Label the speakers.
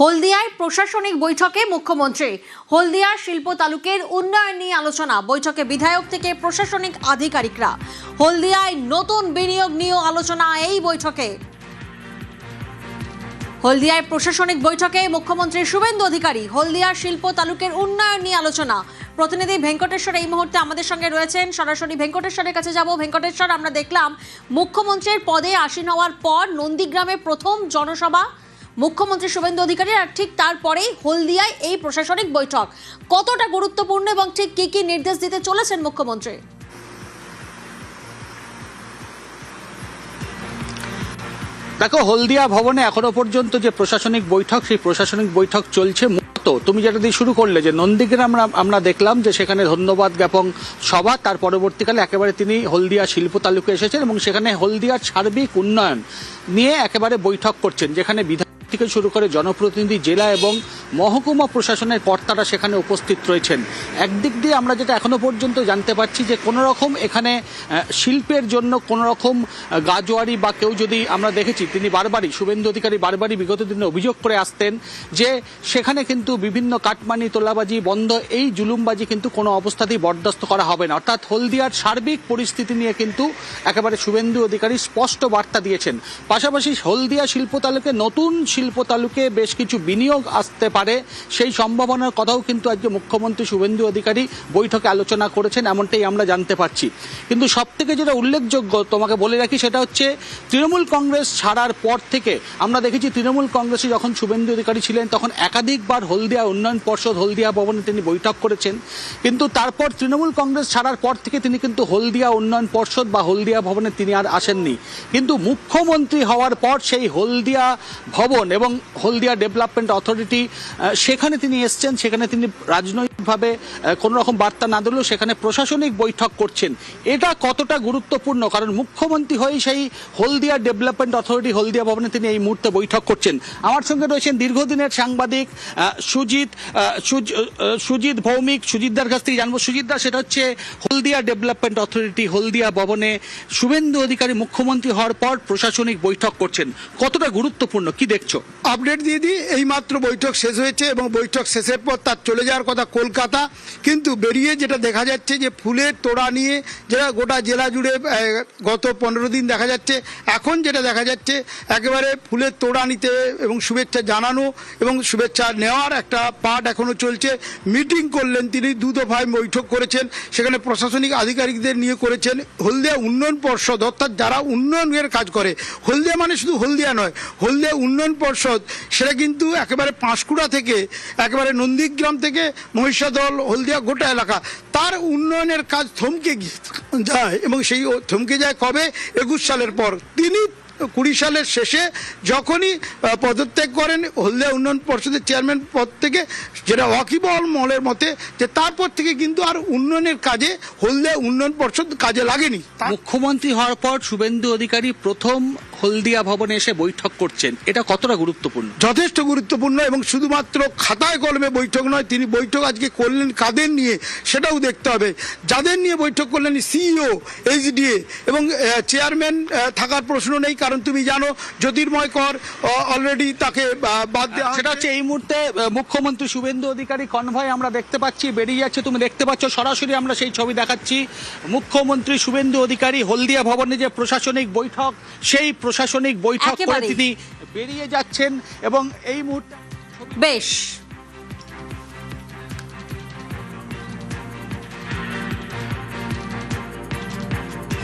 Speaker 1: হলদিয়ায় প্রশাসনিক বৈঠকে মুখ্যমন্ত্রী। হলদিয়ার শিল্প তালুকের উন্নয়ন নিয়ে আলোচনা। বৈঠকে বিধায়ক থেকে প্রশাসনিক আধিকারিকরা। হলদিয়ায় নতুন বিনিয়োগ নিয়েও আলোচনা এই বৈঠকে। হলদিয়ায় প্রশাসনিক বৈঠকে মুখ্যমন্ত্রী শুভেন্দু অধিকারী। হলদিয়ার শিল্প তালুকের উন্নয়ন নিয়ে আলোচনা। প্রতিনিধি ভেঙ্কটেশ্বর এই মুহূর্তে আমাদের সঙ্গে রয়েছেন। সরাসরি ভেঙ্কটেশ্বরের কাছে যাব। ভেঙ্কটেশ্বর, আমরা দেখলাম মুখ্যমন্ত্রীর পদে আসীন হওয়ার পর নন্দীগ্রামে প্রথম জনসভা মুখ্যমন্ত্রী শুভেন্দু অধিকারী, আর ঠিক তারপরেই হলদিয়ায় এই প্রশাসনিক বৈঠক। কতটা গুরুত্বপূর্ণ এবং ঠিক কি কি নির্দেশ দিতে চলেছেন মুখ্যমন্ত্রী?
Speaker 2: দেখো, হলদিয়া ভবনে এখনো পর্যন্ত যে প্রশাসনিক বৈঠক, সেই প্রশাসনিক বৈঠক চলছে। তুমি যেটা দিয়ে শুরু করলে যে নন্দীগ্রাম আমরা দেখলাম যে সেখানে ধন্যবাদ জ্ঞাপন সভা, তার পরবর্তীকালে একেবারে তিনি হলদিয়া শিল্প তালুকে এসেছেন এবং সেখানে হলদিয়ার সার্বিক উন্নয়ন নিয়ে একেবারে বৈঠক করছেন, যেখানে বিধায়ক থেকে শুরু করে জনপ্রতিনিধি, জেলা এবং মহকুমা প্রশাসনের কর্তারা সেখানে উপস্থিত রয়েছেন। একদিক দিয়ে আমরা যেটা এখনো পর্যন্ত জানতে পারছি যে কোনো রকম এখানে শিল্পের জন্য কোনো রকম গাজোয়ারি বা কেউ যদি, আমরা দেখেছি তিনি বারবারই, শুভেন্দু অধিকারী বারবারই বিগত দিনে অভিযোগ করে আসতেন যে সেখানে কিন্তু বিভিন্ন কাটমানি, তোলাবাজি বন্ধ, এই জুলুমবাজি কিন্তু কোনো অবস্থাতেই বরদাস্ত করা হবে না। অর্থাৎ হলদিয়ার সার্বিক পরিস্থিতি নিয়ে কিন্তু একেবারে শুভেন্দু অধিকারী স্পষ্ট বার্তা দিয়েছেন। পাশাপাশি হলদিয়া শিল্প তালুকে, নতুন শিল্প তালুকে বেশ কিছু বিনিয়োগ আসতে পারে, সেই সম্ভাবনার কথাও কিন্তু আজকে মুখ্যমন্ত্রী শুভেন্দু অধিকারী বৈঠকে আলোচনা করেছেন, এমনটাই আমরা জানতে পারছি। কিন্তু সব থেকে যেটা উল্লেখযোগ্য তোমাকে বলে রাখি, সেটা হচ্ছে তৃণমূল কংগ্রেস ছাড়ার পর থেকে আমরা দেখেছি তৃণমূল কংগ্রেসে যখন শুভেন্দু অধিকারী ছিলেন তখন একাধিকবার হলদিয়া উন্নয়ন পর্ষদ, হলদিয়া ভবনে তিনি বৈঠক করেছেন। কিন্তু তারপর তৃণমূল কংগ্রেস ছাড়ার পর থেকে তিনি কিন্তু হলদিয়া উন্নয়ন পর্ষদ বা হলদিয়া ভবনে তিনি আর আসেননি। কিন্তু মুখ্যমন্ত্রী হওয়ার পর সেই হলদিয়া ভবন এবং হলদিয়া ডেভেলপমেন্ট অথরিটি, সেখানে তিনি এসছেন। সেখানে তিনি রাজনৈতিকভাবে কোনো রকম বার্তা না দিলেও সেখানে প্রশাসনিক বৈঠক করছেন। এটা কতটা গুরুত্বপূর্ণ, কারণ মুখ্যমন্ত্রী হয়েই সেই হলদিয়া ডেভেলপমেন্ট অথরিটি, হলদিয়া ভবনে তিনি এই মুহূর্তে বৈঠক করছেন। আমার সঙ্গে রয়েছেন দীর্ঘদিনের সাংবাদিক সুজিত ভৌমিক। সুজিতদার কাছ থেকে জানবো, সুজিতদা, সেটা হচ্ছে হলদিয়া ডেভেলপমেন্ট অথরিটি, হলদিয়া ভবনে শুভেন্দু অধিকারী মুখ্যমন্ত্রী হওয়ার পর প্রশাসনিক বৈঠক করছেন, কতটা গুরুত্বপূর্ণ, কি দেখছো?
Speaker 3: আপডেট দিয়ে দিই, এইমাত্র বৈঠক শেষ হয়েছে এবং বৈঠক শেষের পর তার চলে যাওয়ার কথা কলকাতা, কিন্তু বেরিয়ে যেটা দেখা যাচ্ছে যে ফুলের তোড়া নিয়ে যেটা গোটা জেলা জুড়ে গত 15 দিন দেখা যাচ্ছে, এখন যেটা দেখা যাচ্ছে একেবারে ফুলের তোড়া নিতে এবং শুভেচ্ছা জানানো এবং শুভেচ্ছা নেওয়ার একটা পাঠ এখনো চলছে। মিটিং করলেন তিনি, 2 দফায় বৈঠক করেছেন, সেখানে প্রশাসনিক আধিকারিকদের নিয়ে করেছেন। হলদিয়া উন্নয়ন পর্ষদ, অর্থাৎ যারা উন্নয়নের কাজ করে, হলদিয়া মানে শুধু হলদিয়া নয়, হলদিয়া উন্নয়ন পর্ষদ, সেটা কিন্তু একেবারে পাঁশকুড়া থেকে একেবারে নন্দীগ্রাম থেকে মহিষাদল, হলদিয়া গোটা এলাকা, তার উন্নয়নের কাজ থমকে যায় এবং সেই থমকে যায় কবে? 21 সালের পর। তিনি 20 সালের শেষে যখনই পদত্যাগ করেন হলদিয়া উন্নয়ন পর্ষদের চেয়ারম্যান পদ থেকে, যেটা ওয়াকিবহল মহলের মতে যে তারপর থেকে কিন্তু আর উন্নয়নের কাজে হলদিয়া উন্নয়ন পর্ষদ কাজে লাগেনি।
Speaker 2: মুখ্যমন্ত্রী হওয়ার পর শুভেন্দু অধিকারী প্রথম হলদিয়া ভবনে এসে বৈঠক করছেন, এটা কতটা গুরুত্বপূর্ণ?
Speaker 3: যথেষ্ট গুরুত্বপূর্ণ, এবং শুধুমাত্র খাতায় কলমে বৈঠক নয়, তিনি বৈঠক আজকে করলেন কাদের নিয়ে সেটাও দেখতে হবে। যাদের নিয়ে বৈঠক করলেন, সিইও, এইচডিএ এবং চেয়ারম্যান থাকার প্রশ্ন নেই, কারণ তুমি জানো জ্যোতির্ময় কর অলরেডি তাকে বাদ দেওয়া।
Speaker 2: সেটা হচ্ছে এই মুহূর্তে মুখ্যমন্ত্রী শুভেন্দু অধিকারী কনভয় আমরা দেখতে পাচ্ছি বেরিয়ে যাচ্ছে, তুমি দেখতে পাচ্ছ, সরাসরি আমরা সেই ছবি দেখাচ্ছি। মুখ্যমন্ত্রী শুভেন্দু অধিকারী হলদিয়া ভবনে যে প্রশাসনিক বৈঠক, সেই প্রশাসনিক বৈঠক করে তিনি বেরিয়ে যাচ্ছেন এবং এই মুহূর্তে
Speaker 1: বেশ